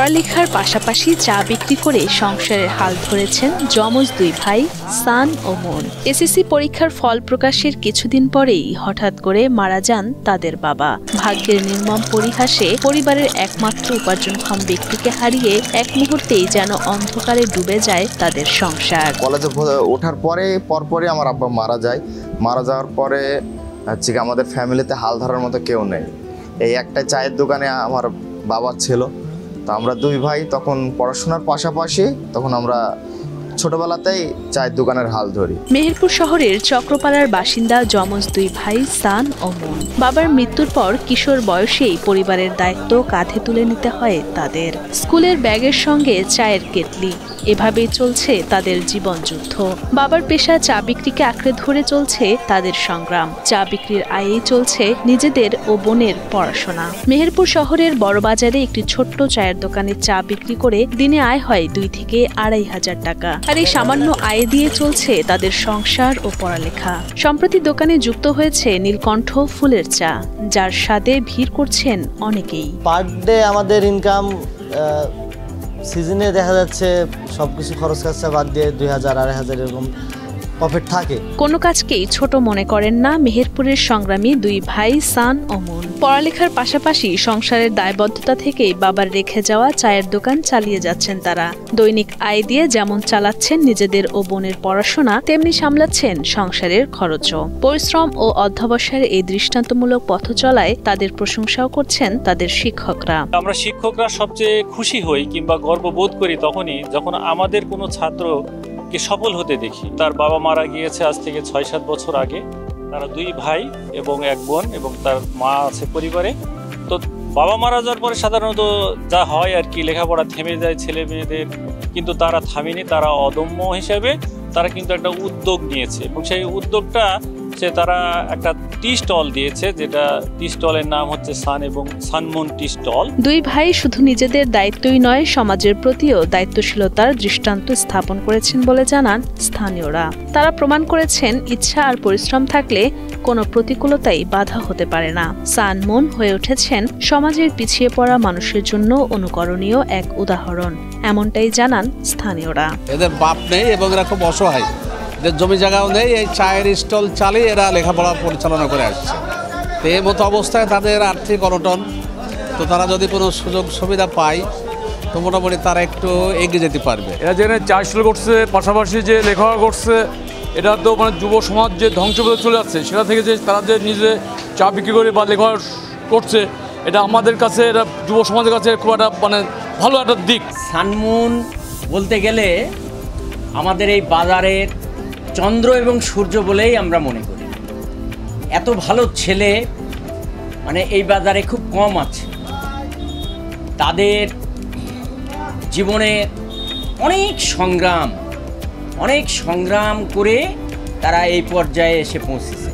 পড়ালেখার পাশাপাশি চা বিক্রি করে সংসারের হাল ধরেছেন যমজ দুই ভাই সান ও মন। এসএসসি পরীক্ষার ফল প্রকাশের কিছুদিন পরেই হঠাৎ করে মারা যান তাদের বাবা। ভাগ্যের নির্মম পরিহাসে পরিবারের একমাত্র উপার্জনক্ষম ব্যক্তিকে হারিয়ে এক মুহূর্তেই যেন অন্ধকারে ডুবে যায় তাদের সংসার। কলেজে ওঠার পরপরই আমার আব্বা মারা যায়। মারা যাওয়ার পরে হচ্ছে কি আমাদের ফ্যামিলিতে হাল ধরার মতো কেউ নেই। এই একটা চায়ের দোকানে আমার বাবা ছিল। তো আমরা দুই ভাই তখন পড়াশোনার পাশাপাশি তখন আমরা ছোটবেলাতেই চায়ের দোকানের হাল ধরি। মেহেরপুর শহরের চক্রপাড়ার বাসিন্দা যমজ দুই ভাই সান ও মন। বাবার মৃত্যুর পর কিশোর বয়সেই পরিবারের দায়িত্ব কাঁধে তুলে নিতে হয় তাদের। স্কুলের ব্যাগের সঙ্গে চায়ের কেটলি, এভাবেই চলছে তাদের জীবন যুদ্ধ। বাবার পেশা চা বিক্রিকে আঁকড়ে ধরে চলছে তাদের সংগ্রাম। চা বিক্রির আয়েই চলছে নিজেদের ও বোনের পড়াশোনা। মেহেরপুর শহরের বড় বাজারে একটি ছোট্ট চায়ের দোকানে চা বিক্রি করে দিনে আয় হয় 2 থেকে 2,500 টাকা। আর এই সামান্য আয় দিয়ে চলছে তাদের সংসার ও পড়ালেখা। সম্প্রতি দোকানে যুক্ত হয়েছে নীলকণ্ঠ ফুলের চা, যার স্বাদে ভিড় করছেন অনেকেই। পার ডে আমাদের ইনকাম সিজনে দেখা যাচ্ছে সবকিছু খরচ খরচা বাদ দিয়ে 2,000-2,500 এরকম প্রফিট থাকে। কোনো কাজকেই ছোট মনে করেন না মেহেরপুরের সংগ্রামী দুই ভাই সান ও মন। পড়ালেখার পাশাপাশি সংসারের দায়বদ্ধতা থেকেই বাবার রেখে যাওয়া চায়ের দোকান চালিয়ে যাচ্ছেন তারা। দৈনিক আয় দিয়ে যেমন চালাচ্ছেন নিজেদের ও বোনের পড়াশোনা, তেমনি সামলাচ্ছেন সংসারের খরচও। পরিশ্রম ও অধ্যবসায়ের এই দৃষ্টান্তমূলক পথ চলায় তাদের প্রশংসাও করছেন তাদের শিক্ষকরা। আমরা শিক্ষকরা সবচেয়ে খুশি হই কিংবা গর্ববোধ করি তখনই যখন আমাদের কোনো ছাত্র সফল হতে দেখি। তার বাবা মারা গিয়েছে আজ থেকে 6-7 বছর আগে। তারা দুই ভাই এবং এক বোন এবং তার মা আছে পরিবারে। তো বাবা মারা যাওয়ার পরে সাধারণত যা হয় আর কি, লেখাপড়া থেমে যায় ছেলে মেয়েদের, কিন্তু তারা থামেনি। তারা অদম্য হিসেবে তারা কিন্তু একটা উদ্যোগ নিয়েছে এবং সেই উদ্যোগটা তারা একটা টি স্টল দিয়েছে, যেটা টি স্টলের নাম হচ্ছে সান এবং সানমুন টি স্টল। দুই ভাই শুধু নিজেদের দায়িত্বই নয়, সমাজের প্রতিও দায়িত্বশীলতার দৃষ্টান্ত স্থাপন করেছেন বলে জানান স্থানীয়রা। তারা প্রমাণ করেছেন ইচ্ছা আর পরিশ্রম থাকলে কোনো প্রতিকূলতাই বাধা হতে পারে না। সানমুন হয়ে উঠেছেন সমাজের পিছিয়ে পড়া মানুষের জন্য অনুকরণীয় এক উদাহরণ, এমনটাই জানান স্থানীয়রা। এদের বাপ নেই এবং এরা খুব অসহায়, জমি জায়গাও নেই, এই চায়ের স্টল চালিয়ে এরা লেখাপড়া পরিচালনা করে আসছে। তো এই মতো অবস্থায় তাদের আর্থিক অনটন। তো তারা যদি কোনো সুযোগ সুবিধা পায় তো মোটামুটি তারা একটু এগিয়ে যেতে পারবে। এরা যেখানে চা স্টল করছে, পাশাপাশি যে লেখাপড়া করছে, এটা তো মানে যুব সমাজ যে ধ্বংস করে চলে যাচ্ছে, সেটা থেকে যে তারা যে নিজে চা বিক্রি করে বা লেখাপড়া করছে, এটা আমাদের কাছে, এটা যুব সমাজের কাছে খুব একটা মানে ভালো একটা দিক। সানমুন বলতে গেলে আমাদের এই বাজারের চন্দ্র এবং সূর্য বলেই আমরা মনে করি। এত ভালো ছেলে মানে এই বাজারে খুব কম আছে। তাদের জীবনে অনেক সংগ্রাম করে তারা এই পর্যায়ে এসে পৌঁছেছে।